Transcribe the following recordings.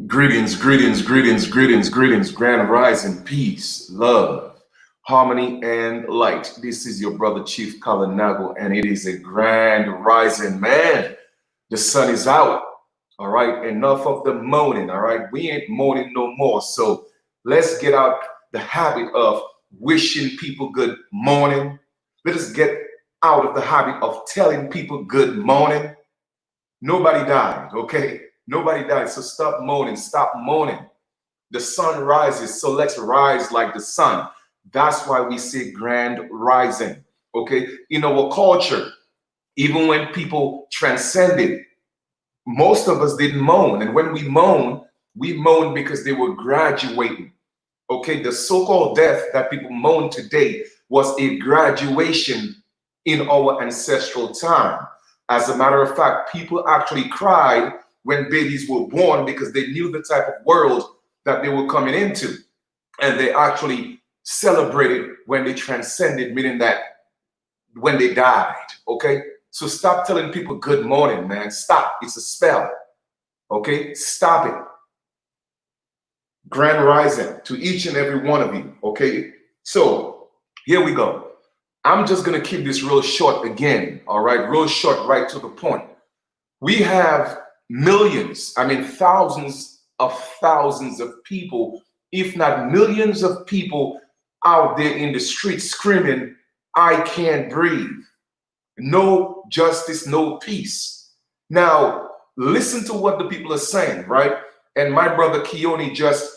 Greetings, greetings, greetings, greetings, greetings, grand rising, peace, love, harmony, and light. This is your brother Chief Kalanago, and it is a grand rising, man. The sun is out. All right, enough of the moaning. All right, we ain't moaning no more. So let's get out the habit of wishing people good morning. Let us get out of the habit of telling people good morning. Nobody died, okay? Nobody died. So stop moaning. Stop moaning. The sun rises, so let's rise like the sun. That's why we say grand rising, okay? In our culture, even when people transcended, most of us didn't moan. And when we moan because they were graduating, okay? The so-called death that people moan today was a graduation in our ancestral time. As a matter of fact, people actually cried when babies were born because they knew the type of world that they were coming into. And they actually celebrated when they transcended, meaning that when they died, okay? So stop telling people good morning, man. Stop. It's a spell, okay? Stop it. Grand rising to each and every one of you, okay? So here we go. I'm just going to keep this real short again, all right? Real short, right to the point. We have millions, thousands of people, if not millions of people out there in the streets screaming, I can't breathe. No justice, no peace. Now, listen to what the people are saying, right? And my brother Keone just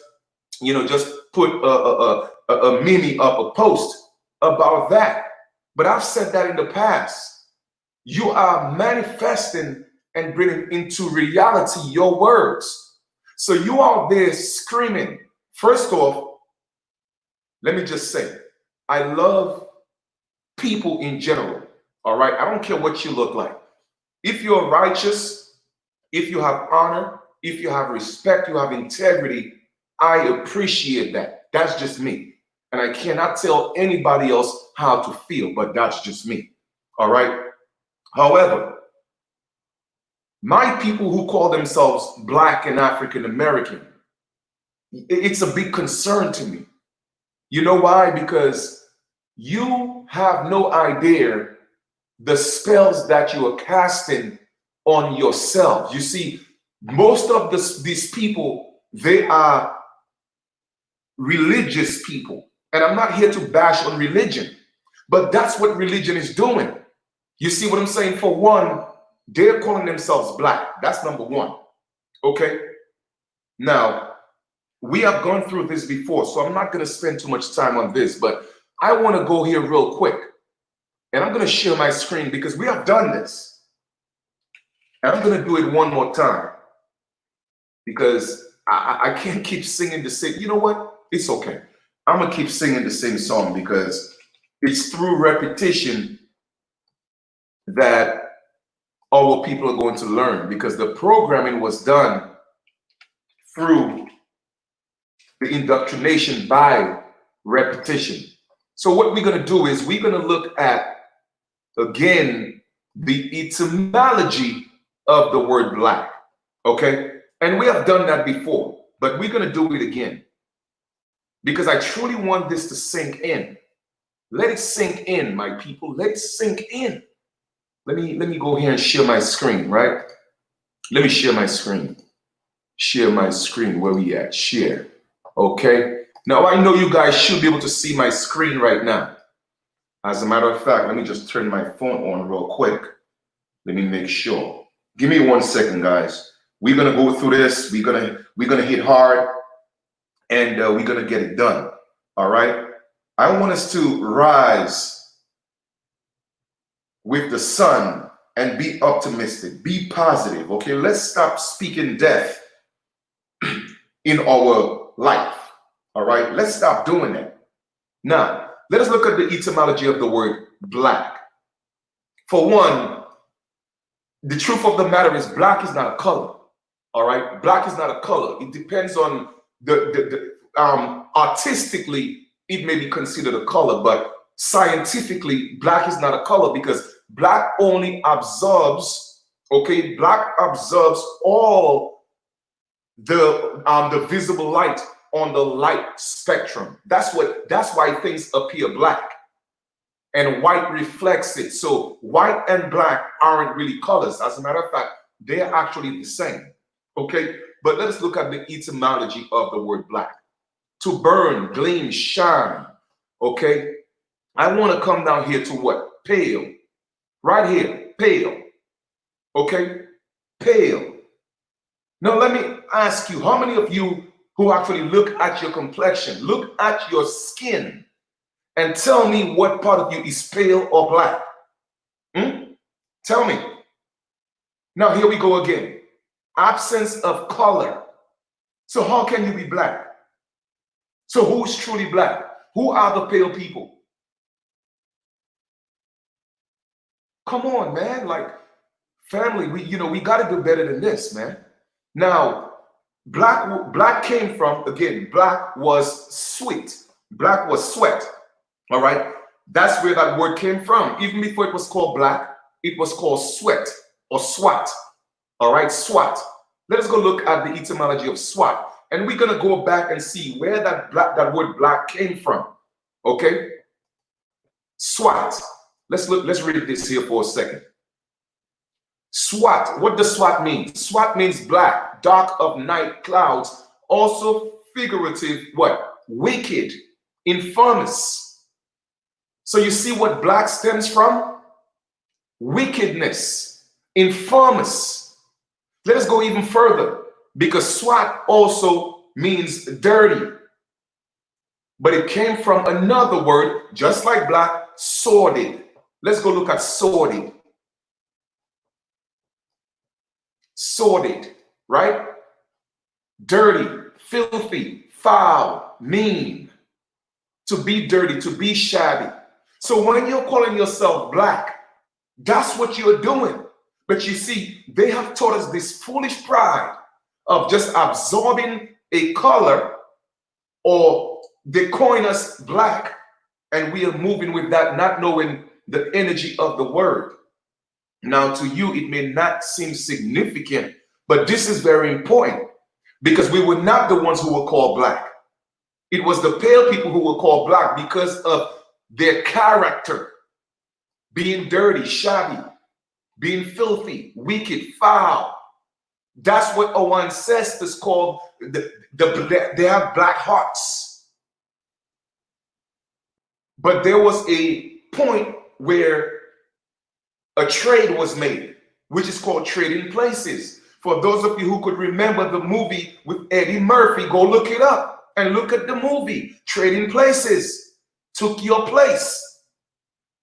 put a meme up, a post about that. But I've said that in the past. You are manifesting and bringing into reality your words. So you out there screaming. First off, let me just say, I love people in general. All right. I don't care what you look like. If you're righteous, if you have honor, if you have respect, you have integrity, I appreciate that. That's just me. And I cannot tell anybody else how to feel, but that's just me. All right. However, my people who call themselves Black and African American, it's a big concern to me. You know why? Because you have no idea the spells that you are casting on yourself. You see, most of these people, they are religious people. And I'm not here to bash on religion, but that's what religion is doing. You see what I'm saying? For one, they're calling themselves Black. That's number one. Okay. Now, we have gone through this before, so I'm not going to spend too much time on this, but I want to go here real quick. And I'm going to share my screen because we have done this. And I'm going to do it one more time because I can't keep singing the same. You know what? It's okay. I'm going to keep singing the same song because it's through repetition that our people are going to learn, because the programming was done through the indoctrination by repetition. So what we're going to do is we're going to look at, again, the etymology of the word Black, okay? And we have done that before, but we're going to do it again because I truly want this to sink in. Let it sink in, my people. Let it sink in. Let me go here and share my screen, right? Let me share my screen. Share my screen. Where we at? Share. Okay. Now I know you guys should be able to see my screen right now. As a matter of fact, let me just turn my phone on real quick. Let me make sure. Give me 1 second, guys. We're gonna go through this. We're gonna hit hard, and we're gonna get it done. All right. I want us to rise with the sun and be optimistic, be positive. Okay, let's stop speaking death in our life. All right, let's stop doing that. Now, let us look at the etymology of the word Black. For one, the truth of the matter is Black is not a color. All right, Black is not a color. It depends on artistically, it may be considered a color, but scientifically, Black is not a color because Black only absorbs, okay, Black absorbs all the visible light on the light spectrum. That's why things appear black, and white reflects it. So white and black aren't really colors. As a matter of fact, they're actually the same. Okay, but let us look at the etymology of the word black. To burn, gleam, shine. Okay, I want to come down here to what? Pale. Right here, pale. Okay, pale. Now let me ask you, how many of you who actually look at your complexion, look at your skin, and tell me what part of you is pale or black? Tell me. Now here we go again. Absence of color. So how can you be black? So who's truly black? Who are the pale people? Come on, man. Like, family, we got to do better than this, man. Now, black came from, again, black was sweet. Black was sweat. All right. That's where that word came from. Even before it was called black, it was called sweat or swat. All right. Swat. Let us go look at the etymology of swat. And we're going to go back and see where that word black came from. Okay. Swat. Let's read this here for a second. SWAT. What does SWAT mean? SWAT means black, dark of night clouds. Also figurative, what? Wicked, infamous. So you see what black stems from? Wickedness, infamous. Let us go even further, because SWAT also means dirty. But it came from another word, just like black, sordid. Let's go look at sordid. Sordid, right? Dirty, filthy, foul, mean. To be dirty, to be shabby. So when you're calling yourself black, that's what you're doing. But you see, they have taught us this foolish pride of just absorbing a color, or they coin us black, and we are moving with that, not knowing the energy of the word. Now, to you, it may not seem significant, but this is very important, because we were not the ones who were called black. It was the pale people who were called black because of their character, being dirty, shabby, being filthy, wicked, foul. That's what our ancestors called, they have black hearts. But there was a point where a trade was made, which is called trading places. For those of you who could remember the movie with Eddie Murphy, go look it up and look at the movie. Trading Places, took your place.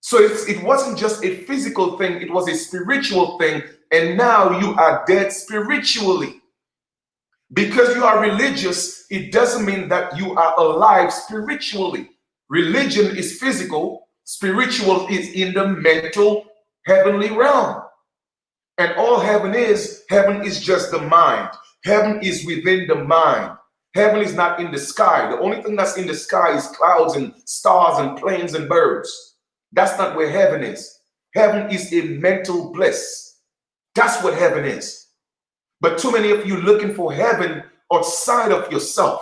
So it wasn't just a physical thing, it was a spiritual thing. And now you are dead spiritually. Because you are religious, it doesn't mean that you are alive spiritually. Religion is physical, spiritual is in the mental, heavenly realm. And all heaven is just the mind. Heaven is within the mind. Heaven is not in the sky. The only thing that's in the sky is clouds and stars and planes and birds. That's not where heaven is. Heaven is a mental bliss. That's what heaven is. But too many of you looking for heaven outside of yourself.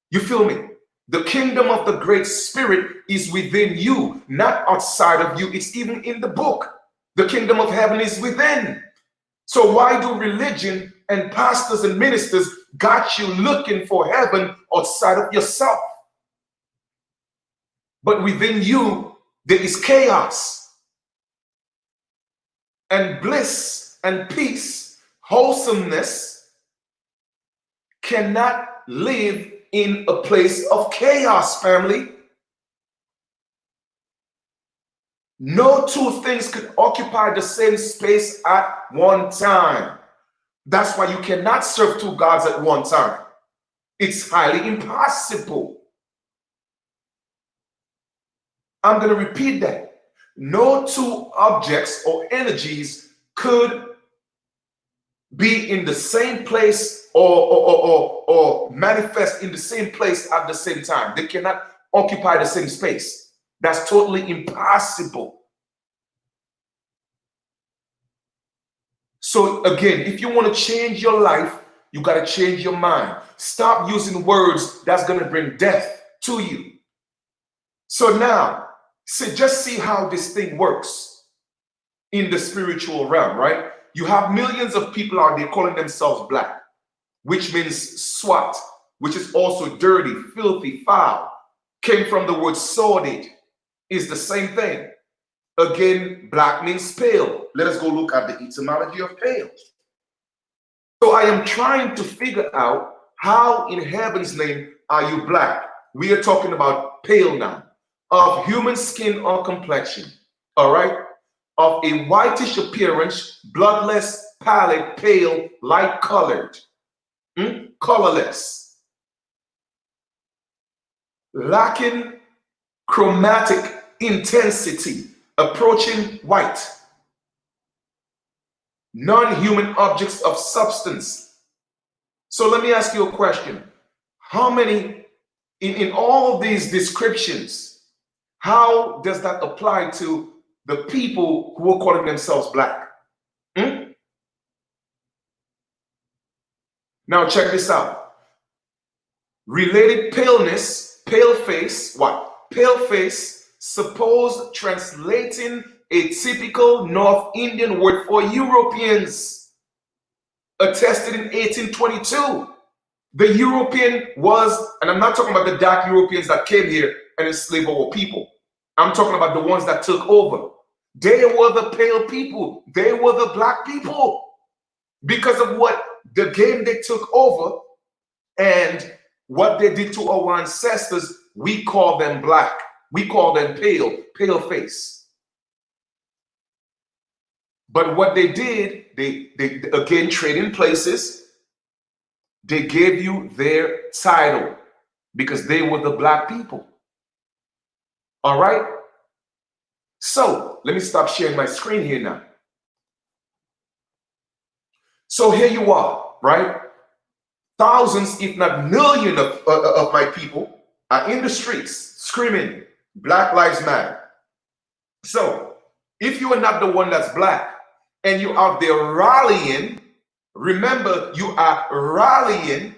You feel me? The kingdom of the Great Spirit is within you, not outside of you. It's even in the book. The kingdom of heaven is within. So why do religion and pastors and ministers got you looking for heaven outside of yourself? But within you, there is chaos and bliss and peace. Wholesomeness cannot live in a place of chaos, family. No two things could occupy the same space at one time. That's why you cannot serve two gods at one time. It's highly impossible. I'm going to repeat that. No two objects or energies could be in the same place or manifest in the same place at the same time. They cannot occupy the same space. That's totally impossible. So again, if you want to change your life, You got to change your mind. Stop using words that's going to bring death to you. So now, just see how this thing works in the spiritual realm, right? You have millions of people out there calling themselves black, which means swat, which is also dirty, filthy, foul. Came from the word sordid, is the same thing. Again, black means pale. Let us go look at the etymology of pale. So I am trying to figure out how in heaven's name are you black? We are talking about pale now, of human skin or complexion, all right? Of a whitish appearance, bloodless, pallid, pale, light colored, colorless, lacking chromatic intensity, approaching white, non-human objects of substance. So let me ask you a question. How many, in all of these descriptions, how does that apply to the people who are calling themselves black? Now check this out. Related paleness, pale face, what? Pale face, suppose translating a typical North Indian word for Europeans, attested in 1822. The European was, and I'm not talking about the dark Europeans that came here and enslaved our people. I'm talking about the ones that took over. They were the pale people. They were the black people. Because of what the game they took over and what they did to our ancestors, we call them black. We call them pale, pale face. But what they did, they again, trading places, they gave you their title because they were the black people. All right? So let me stop sharing my screen here now. So here you are, right? Thousands, if not millions of my people are in the streets screaming, Black Lives Matter. So if you are not the one that's black and you're out there rallying, remember you are rallying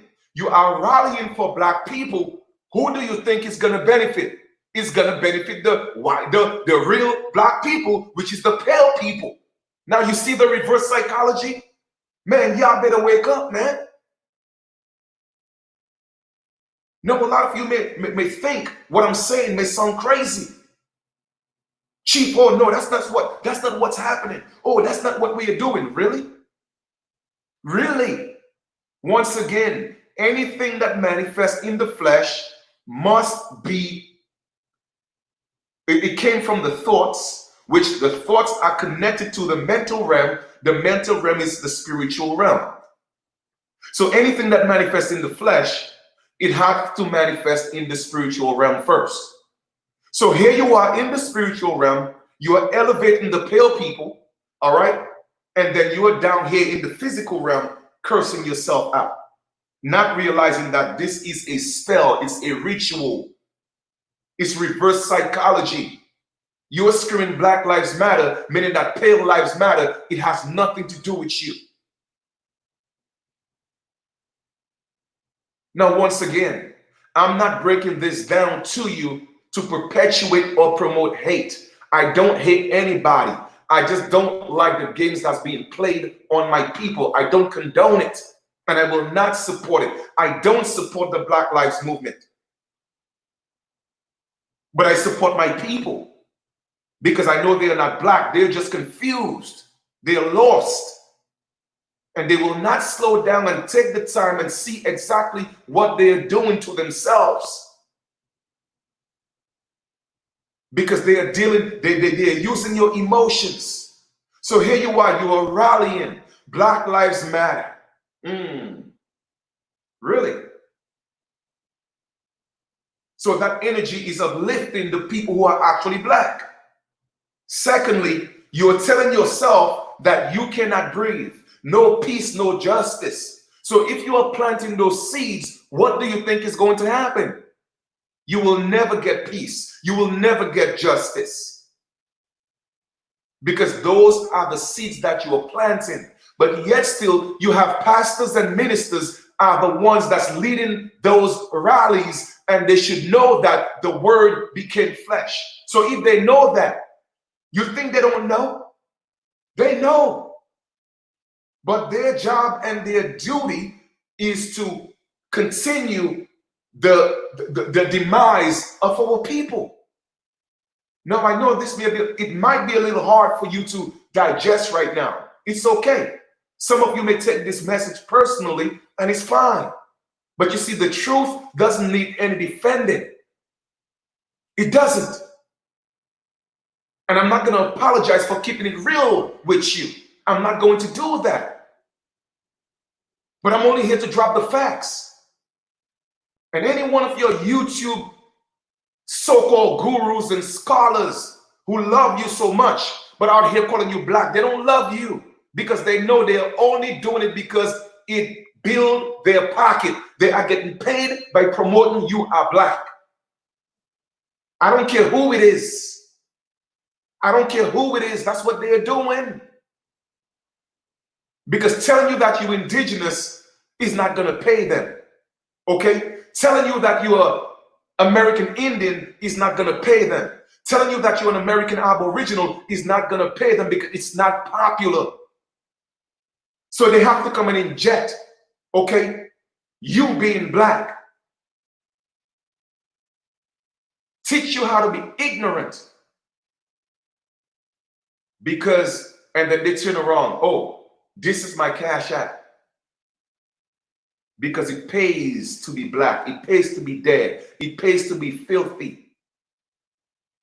for black people. Who do you think is going to benefit? It's going to benefit the real black people, which is the pale people. Now you see the reverse psychology? Man, y'all better wake up, man. No, a lot of you may think what I'm saying may sound crazy. Chief, oh no, that's not what's happening. Oh, that's not what we are doing. Really? Really? Once again, anything that manifests in the flesh must be, it came from the thoughts, which the thoughts are connected to the mental realm. The mental realm is the spiritual realm. So anything that manifests in the flesh, it has to manifest in the spiritual realm first. So here you are in the spiritual realm, you are elevating the pale people, all right? And then you are down here in the physical realm, cursing yourself out, not realizing that this is a spell, it's a ritual, it's reverse psychology. You are screaming Black Lives Matter, meaning that pale lives matter. It has nothing to do with you. Now, once again, I'm not breaking this down to you to perpetuate or promote hate. I don't hate anybody. I just don't like the games that's being played on my people. I don't condone it, and I will not support it. I don't support the Black Lives Movement, but I support my people because I know they are not black. They're just confused. They're lost. And they will not slow down and take the time and see exactly what they're doing to themselves. Because they are they're using your emotions. So here you are rallying. Black Lives Matter. Really? So that energy is uplifting the people who are actually black. Secondly, you're telling yourself that you cannot breathe. No peace, no justice. So if you are planting those seeds, what do you think is going to happen? You will never get peace. You will never get justice. Because those are the seeds that you are planting. But yet still, you have pastors and ministers are the ones that's leading those rallies, and they should know that the word became flesh. So if they know that, you think they don't know? They know. But their job and their duty is to continue the demise of our people. Now, I know it might be a little hard for you to digest right now. It's okay. Some of you may take this message personally, and it's fine. But you see, the truth doesn't need any defending. It doesn't. And I'm not going to apologize for keeping it real with you. I'm not going to do that. But I'm only here to drop the facts. And any one of your YouTube so-called gurus and scholars who love you so much, but out here calling you black, they don't love you because they know they're only doing it because it builds their pocket. They are getting paid by promoting you are black. I don't care who it is. I don't care who it is. That's what they're doing. Because telling you that you're indigenous is not going to pay them. Okay? Telling you that you are American Indian is not going to pay them. Telling you that you're an American Aboriginal is not going to pay them because it's not popular. So they have to come and inject, okay, you being black. Teach you how to be ignorant. Because, and then they turn around, oh, this is my cash app. Because it pays to be black. It pays to be dead. It pays to be filthy.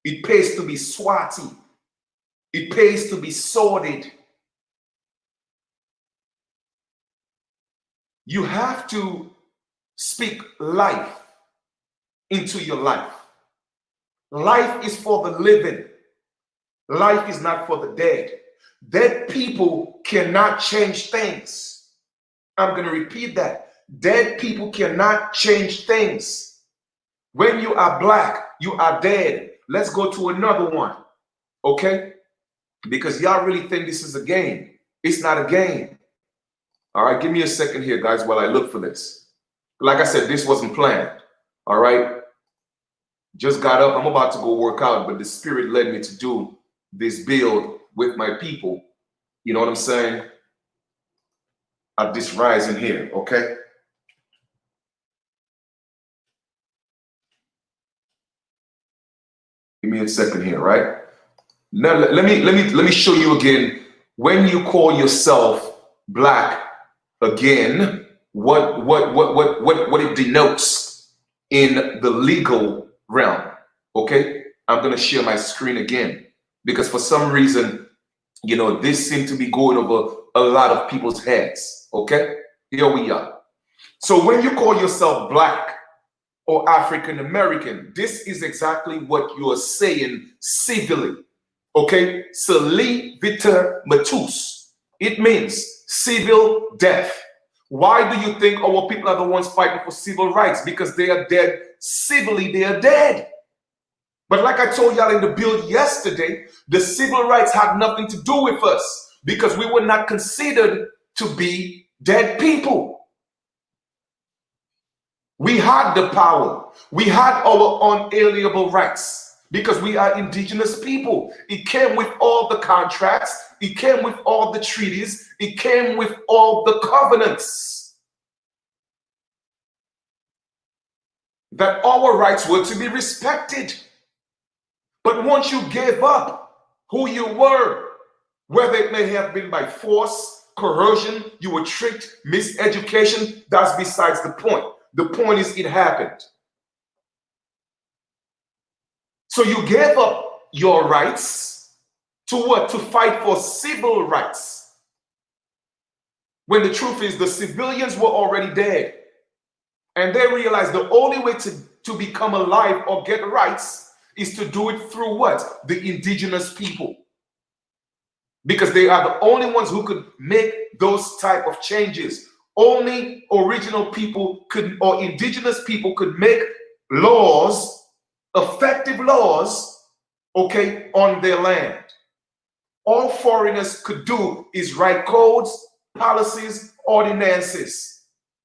It pays to be swatty. It pays to be sordid. You have to speak life into your life. Life is for the living. Life is not for the dead. Dead people cannot change things. I'm going to repeat that. Dead people cannot change things. When you are black, you are dead. Let's go to another one. Okay? Because y'all really think this is a game. It's not a game. All right, give me a second here, guys, while I look for this. Like I said, this wasn't planned. All right? Just got up. I'm about to go work out, but the Spirit led me to do this build with my people. You know what I'm saying? At this rising here, okay? Give me a second here, right? Now let me show you again. When you call yourself black, again, what it denotes in the legal realm. Okay, I'm gonna share my screen again because for some reason, you know, this seems to be going over a lot of people's heads. Okay, here we are. So when you call yourself black or African American, this is exactly what you are saying civilly. Okay, Celi Viter Matus. It means civil death. Why do you think our people are the ones fighting for civil rights? Because they are dead. Civilly, they are dead. But like I told y'all in the build yesterday, the civil rights had nothing to do with us because we were not considered to be dead people. We had the power. We had our unalienable rights because we are indigenous people. It came with all the contracts. It came with all the treaties. It came with all the covenants. That our rights were to be respected. But once you gave up who you were, whether it may have been by force, coercion, you were tricked, miseducation, that's besides the point. The point is it happened. So you gave up your rights to what? To fight for civil rights. When the truth is the civilians were already dead. And they realized the only way to become alive or get rights is to do it through what? The indigenous people. Because they are the only ones who could make those type of changes. Only original people could, or indigenous people could make laws, effective laws, okay, on their land. All foreigners could do is write codes, policies, ordinances.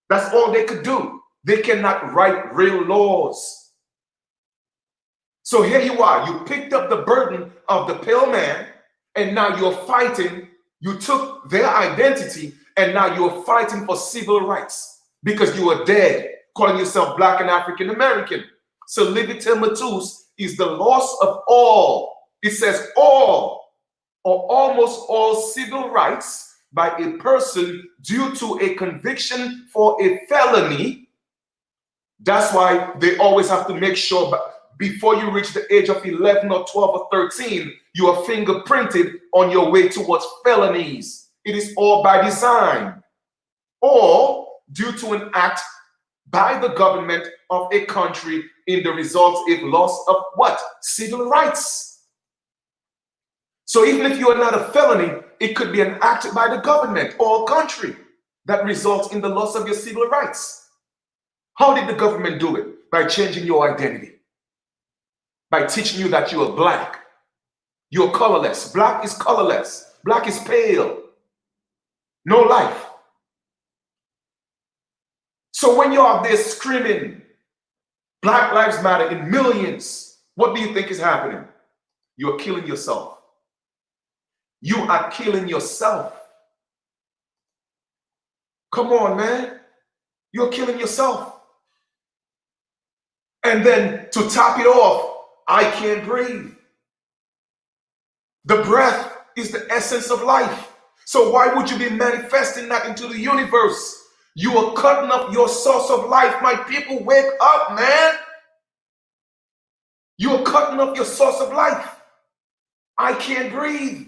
That's all they could do. They cannot write real laws. So here you are, you picked up the burden of the pale man, and now you're fighting. You took their identity, and now you're fighting for civil rights because you are dead, calling yourself Black and African American. So Livite Matus is the loss of all. It says all or almost all civil rights by a person due to a conviction for a felony. That's why they always have to make sure before you reach the age of 11 or 12 or 13, you are fingerprinted on your way towards felonies. It is all by design or due to an act by the government of a country in the result of loss of what? Civil rights. So even if you are not a felony, it could be an act by the government or country that results in the loss of your civil rights. How did the government do it? By changing your identity. By teaching you that you are Black. You're colorless. Black is colorless. Black is pale. No life. So when you're out there screaming, Black Lives Matter in millions, what do you think is happening? You're killing yourself. You are killing yourself. Come on, man. You're killing yourself. And then to top it off, I can't breathe. The breath is the essence of life. So why would you be manifesting that into the universe? You are cutting up your source of life. My people, wake up, man. You are cutting up your source of life. I can't breathe.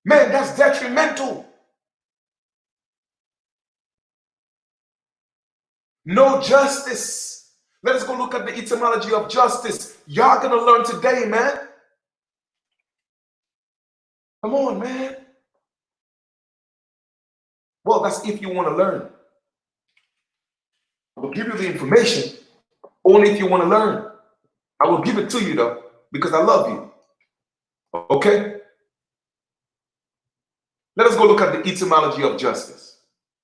Man, that's detrimental. No justice. Let us go look at the etymology of justice. Y'all gonna learn today, man. Come on, man. Well, that's if you want to learn. I will give you the information only if you want to learn. I will give it to you though, because I love you. Okay? Let us go look at the etymology of justice.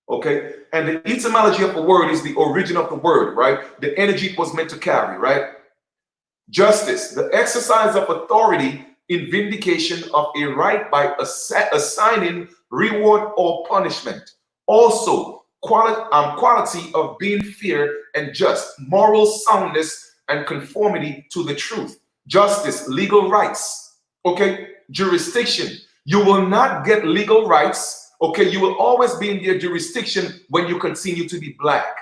Okay? And the etymology of the word is the origin of the word, right? The energy it was meant to carry, right? Justice, the exercise of authority in vindication of a right by assigning reward or punishment. Also, quality of being fair and just, moral soundness and conformity to the truth. Justice, legal rights. Okay? Jurisdiction. You will not get legal rights. Okay, you will always be in their jurisdiction when you continue to be Black.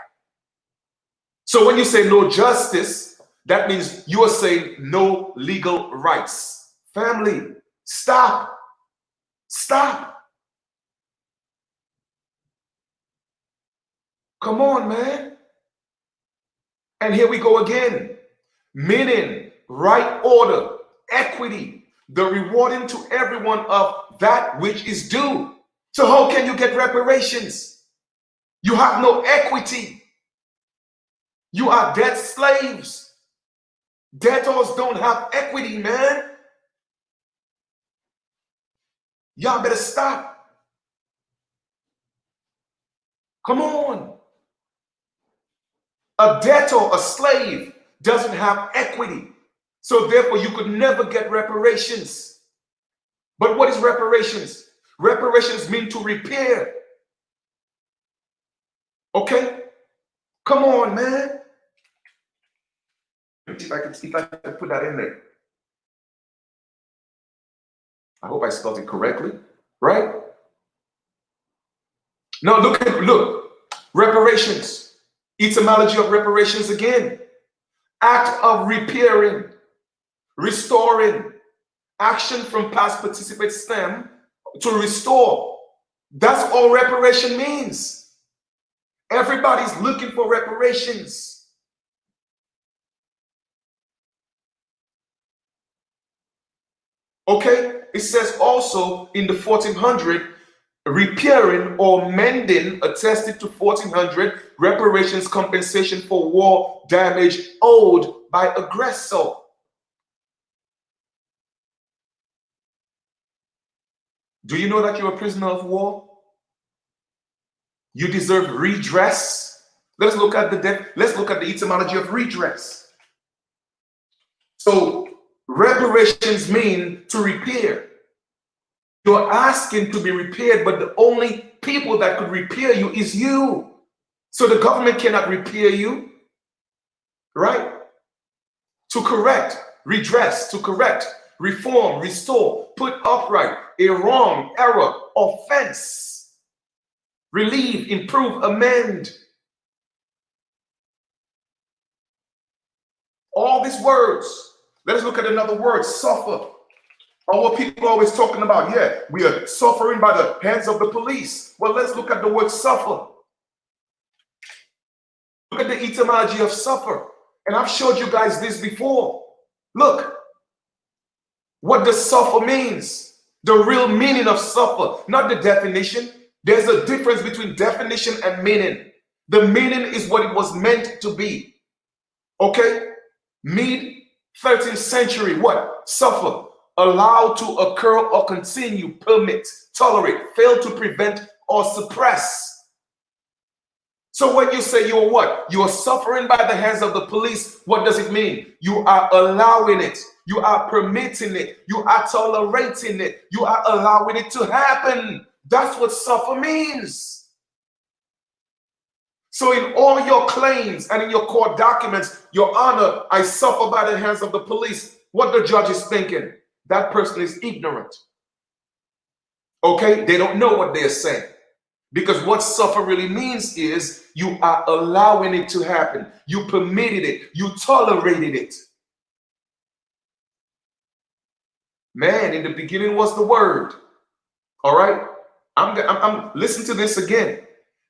So when you say no justice, that means you are saying no legal rights. Family, stop. Stop. Come on, man. And here we go again. Meaning, right order, equity, the rewarding to everyone of that which is due. So how can you get reparations? You have no equity. You are debt slaves. Debtors don't have equity, man. Y'all better stop. Come on. A debtor, a slave, doesn't have equity. So therefore, you could never get reparations. But what is reparations? Reparations mean to repair. Okay? Come on, man. If I could put that in there. I hope I spelled it correctly, right? Now look. Reparations. Etymology of reparations again. Act of repairing, restoring, action from past participate stem to restore. That's all reparation means. Everybody's looking for reparations. Okay? It says also in the 1400, repairing or mending attested to 1400 reparations compensation for war damage owed by aggressor. Do you know that you're a prisoner of war? You deserve redress. Let's look at the etymology of redress. So reparations mean to repair. You're asking to be repaired, but the only people that could repair you is you. So the government cannot repair you, right? To correct, redress, to correct, reform, restore, put upright, a wrong, error, offense, relieve, improve, amend. All these words. Let's look at another word, suffer. Or what people are always talking about, yeah, we are suffering by the hands of the police. Well, let's look at the word suffer. Look at the etymology of suffer. And I've showed you guys this before. Look, what does suffer means. The real meaning of suffer, not the definition. There's a difference between definition and meaning. The meaning is what it was meant to be. Okay? Mid 13th century, what? Suffer. Allow to occur or continue, permit, tolerate, fail to prevent or suppress. So when you say you're what? You are suffering by the hands of the police, what does it mean? You are allowing it. You are permitting it. You are tolerating it. You are allowing it to happen. That's what suffer means. So in all your claims and in your court documents, Your Honor, I suffer by the hands of the police. What the judge is thinking? That person is ignorant. Okay? They don't know what they're saying. Because what suffer really means is you are allowing it to happen. You permitted it. You tolerated it. Man, in the beginning was the Word. All right? I'm listen to this again.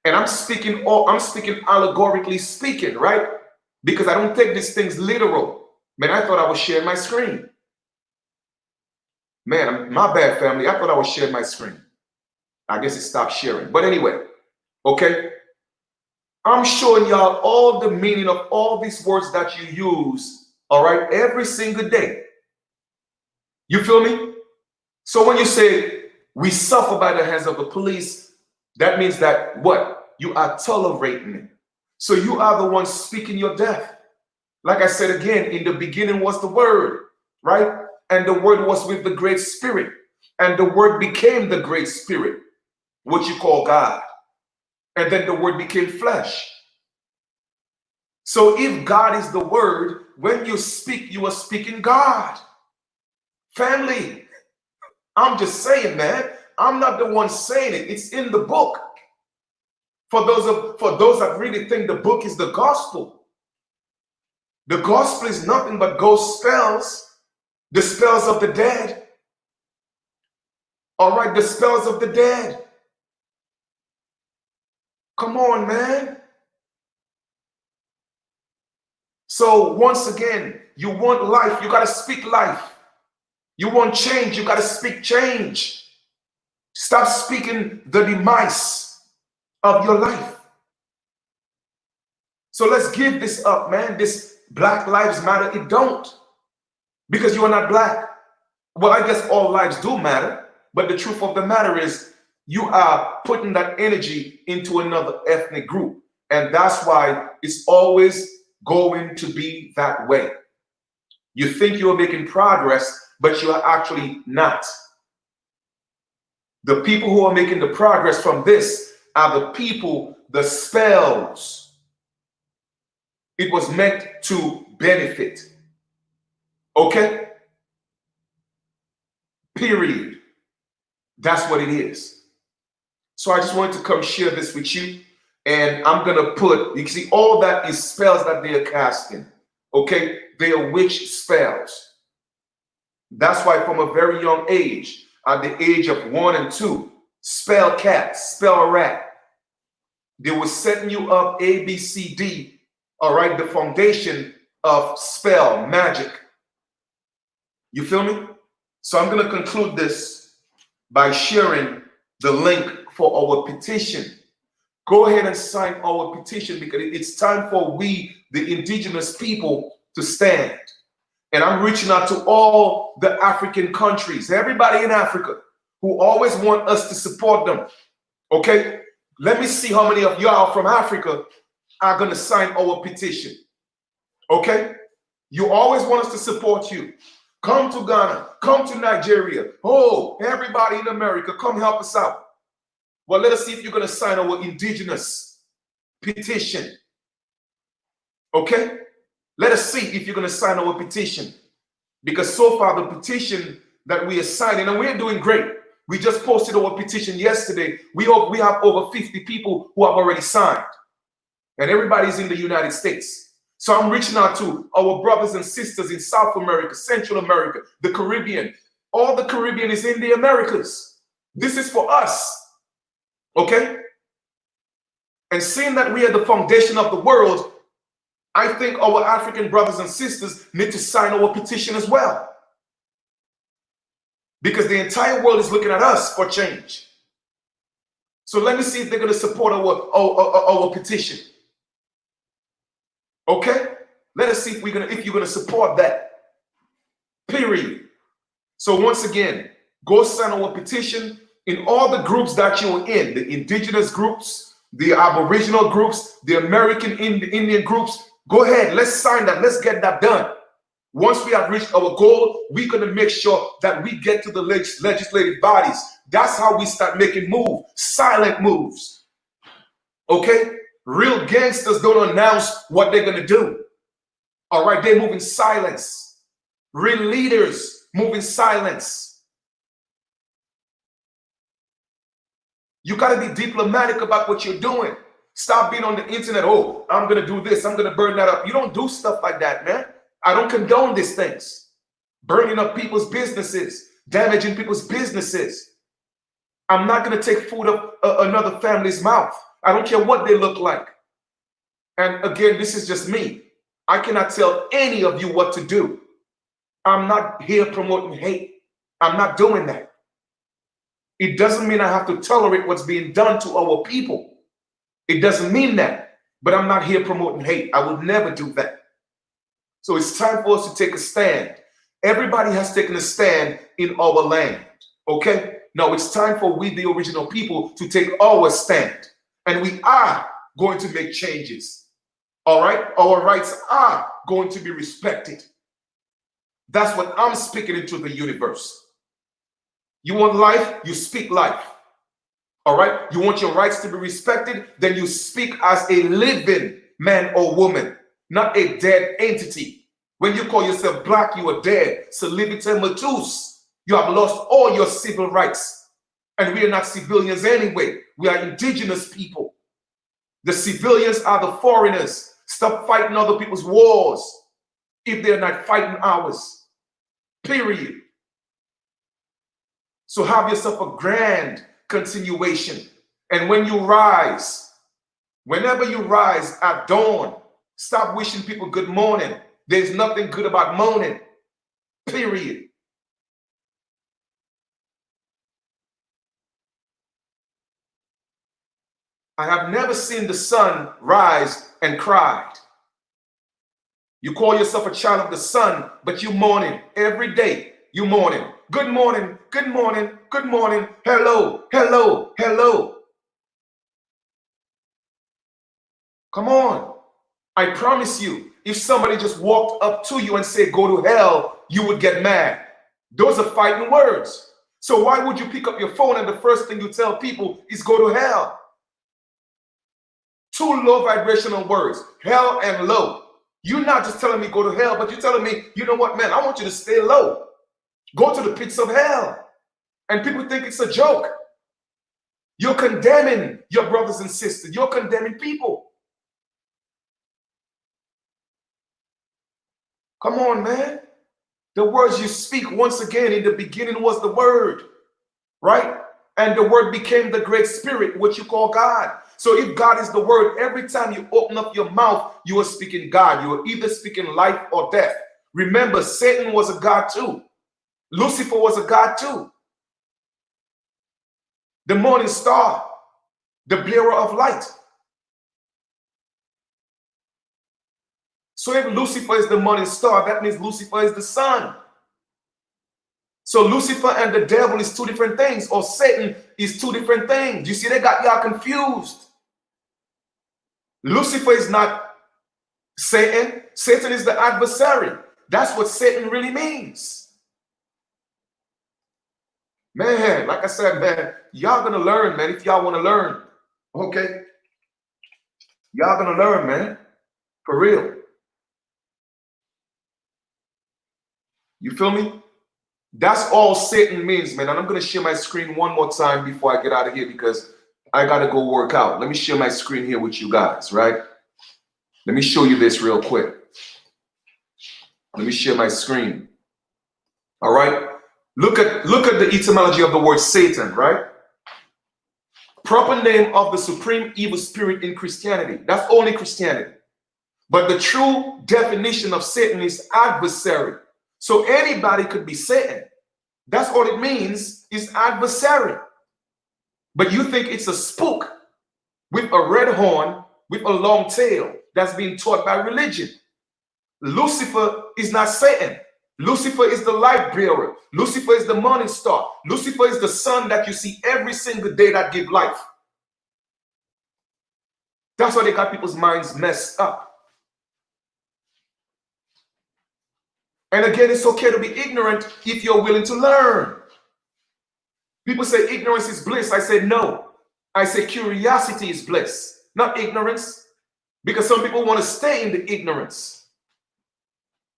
And I'm speaking allegorically speaking, right? Because I don't take these things literal. Man, I thought I was sharing my screen. Man, my bad, family. I thought I was sharing my screen. I guess it stopped sharing. But anyway, okay? I'm showing y'all all the meaning of all these words that you use, all right, every single day. You feel me? So when you say we suffer by the hands of the police, that means that what? You are tolerating it. So you are the one speaking your death. Like I said again, in the beginning was the Word, right? And the Word was with the Great Spirit. And the Word became the Great Spirit, what you call God. And then the Word became flesh. So if God is the Word, when you speak, you are speaking God. Family, I'm just saying, man, I'm not the one saying it. It's in the book. For those that really think the book is the gospel. The gospel is nothing but ghost spells, the spells of the dead. All right, the spells of the dead. Come on, man. So once again, you want life, you got to speak life. You want change, you got to speak change. Stop speaking the demise of your life. So let's give this up, man. This Black Lives Matter, it don't. Because you are not black. Well, I guess all lives do matter. But the truth of the matter is you are putting that energy into another ethnic group. And that's why it's always going to be that way. You think you are making progress, but you are actually not. The people who are making the progress from this are the people, the spells. It was meant to benefit. Okay? Period. That's what it is. So I just wanted to come share this with you. And I'm going to put, you can see all that is spells that they are casting. Okay? They are witch spells. That's why from a very young age, at the age of 1 and 2, spell cat, spell rat. They were setting you up A, B, C, D. All right, the foundation of spell, magic. You feel me? So I'm going to conclude this by sharing the link for our petition. Go ahead and sign our petition because it's time for we, the indigenous people, to stand. And I'm reaching out to all the African countries, everybody in Africa who always want us to support them. Okay? Let me see how many of y'all from Africa are going to sign our petition. Okay? You always want us to support you. Come to Ghana. Come to Nigeria. Oh, everybody in America, come help us out. Well, let us see if you're going to sign our indigenous petition. Okay? Let us see if you're going to sign our petition. Because so far, the petition that we are signing, and we're doing great. We just posted our petition yesterday. We have over 50 people who have already signed. And everybody's in the United States. So I'm reaching out to our brothers and sisters in South America, Central America, the Caribbean. All the Caribbean is in the Americas. This is for us. Okay? And seeing that we are the foundation of the world, I think our African brothers and sisters need to sign our petition as well. Because the entire world is looking at us for change. So let me see if they're going to support our petition. Okay? Let us see if you're going to support that. Period. So once again, go sign our petition in all the groups that you're in, the indigenous groups, the Aboriginal groups, the American Indian groups. Go ahead, let's sign that. Let's get that done. Once we have reached our goal, we're going to make sure that we get to the legislative bodies. That's how we start making moves, silent moves. Okay? Real gangsters don't announce what they're going to do. All right? They move in silence. Real leaders move in silence. You got to be diplomatic about what you're doing. Stop being on the internet. Oh, I'm going to do this. I'm going to burn that up. You don't do stuff like that, man. I don't condone these things. Burning up people's businesses, damaging people's businesses. I'm not going to take food up another family's mouth. I don't care what they look like. And again, this is just me. I cannot tell any of you what to do. I'm not here promoting hate. I'm not doing that. It doesn't mean I have to tolerate what's being done to our people. It doesn't mean that. But I'm not here promoting hate. I would never do that. So it's time for us to take a stand. Everybody has taken a stand in our land. Okay? Now it's time for we, the original people, to take our stand. And we are going to make changes. All right? Our rights are going to be respected. That's what I'm speaking into the universe. You want life? You speak life. All right? You want your rights to be respected? Then you speak as a living man or woman, not a dead entity. When you call yourself black, you are dead. Salivite matus. You have lost all your civil rights. And we are not civilians anyway. We are indigenous people. The civilians are the foreigners. Stop fighting other people's wars if they're not fighting ours. Period. So have yourself a grand continuation. And when you rise, whenever you rise at dawn, stop wishing people good morning. There's nothing good about moaning. Period. I have never seen the sun rise and cried. You call yourself a child of the sun, but you mourning every day. You mourning. Good morning, good morning, good morning. Hello, hello, hello. Come on. I promise you, if somebody just walked up to you and said, go to hell, you would get mad. Those are fighting words. So why would you pick up your phone and the first thing you tell people is go to hell? Two low vibrational words, hell and low. You're not just telling me go to hell, but you're telling me, you know what, man, I want you to stay low. Go to the pits of hell. And people think it's a joke. You're condemning your brothers and sisters. You're condemning people. Come on, man. The words you speak, once again, in the beginning was the word, right? And the word became the great spirit, what you call God. So if God is the word, every time you open up your mouth, you are speaking God. You are either speaking life or death. Remember, Satan was a God too. Lucifer was a God too. The morning star, the bearer of light. So if Lucifer is the morning star, that means Lucifer is the sun. So Lucifer and the devil is two different things, or Satan is two different things. You see, they got y'all confused. Lucifer is not Satan. Satan is the adversary. That's what Satan really means. Man, like I said, man, y'all gonna learn, man, if y'all want to learn. Okay? Y'all gonna learn, man. For real. You feel me? That's all Satan means, man. And I'm gonna share my screen one more time before I get out of here because I gotta go work out. Let me share my screen here with you guys, right? Let me show you this real quick. Let me share my screen. All right. Look at the etymology of the word Satan, right? Proper name of the supreme evil spirit in Christianity. That's only Christianity. But the true definition of Satan is adversary. So anybody could be Satan. That's all it means, is adversary. But you think it's a spook with a red horn, with a long tail that's being taught by religion. Lucifer is not Satan. Lucifer is the light bearer. Lucifer is the morning star. Lucifer is the sun that you see every single day that gives life. That's why they got people's minds messed up. And again, it's okay to be ignorant if you're willing to learn. People say ignorance is bliss. I say no. I say curiosity is bliss, not ignorance. Because some people want to stay in the ignorance.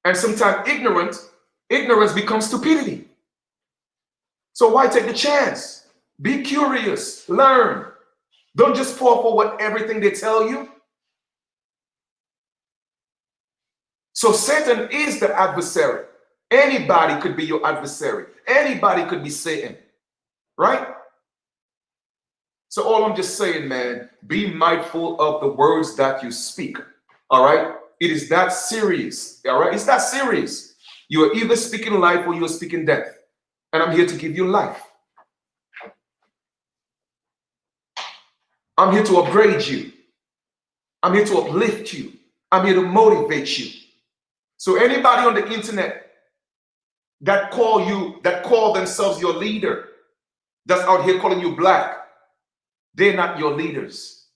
And sometimes ignorance becomes stupidity. So why take the chance? Be curious, learn. Don't just fall for everything they tell you. So Satan is the adversary. Anybody could be your adversary. Anybody could be Satan, right? So all I'm just saying, man, be mindful of the words that you speak, all right? It is that serious, all right? It's that serious. You are either speaking life or you are speaking death. And I'm here to give you life. I'm here to upgrade you. I'm here to uplift you. I'm here to motivate you. So anybody on the internet that call themselves your leader, that's out here calling you black, they're not your leaders.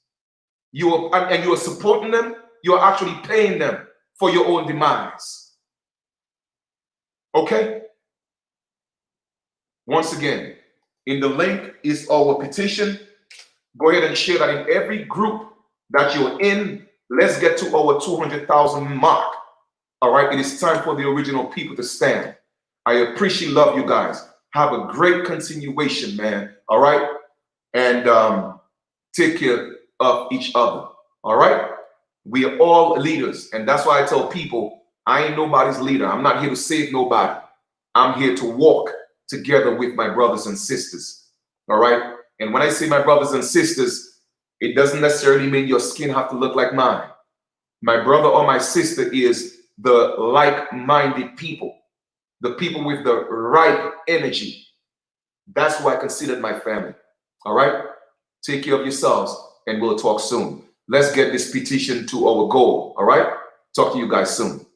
You are supporting them. You are actually paying them for your own demise. Okay? Once again, in the link is our petition. Go ahead and share that in every group that you're in. Let's get to our 200,000 mark. All right? It is time for the original people to stand. I appreciate, love you guys. Have a great continuation, man. All right? And take care of each other. All right? We are all leaders. And that's why I tell people, I ain't nobody's leader. I'm not here to save nobody. I'm here to walk together with my brothers and sisters. All right? And when I say my brothers and sisters, it doesn't necessarily mean your skin have to look like mine. My brother or my sister is the like-minded people, the people with the right energy. That's who I consider my family. All right? Take care of yourselves, and we'll talk soon. Let's get this petition to our goal. All right? Talk to you guys soon.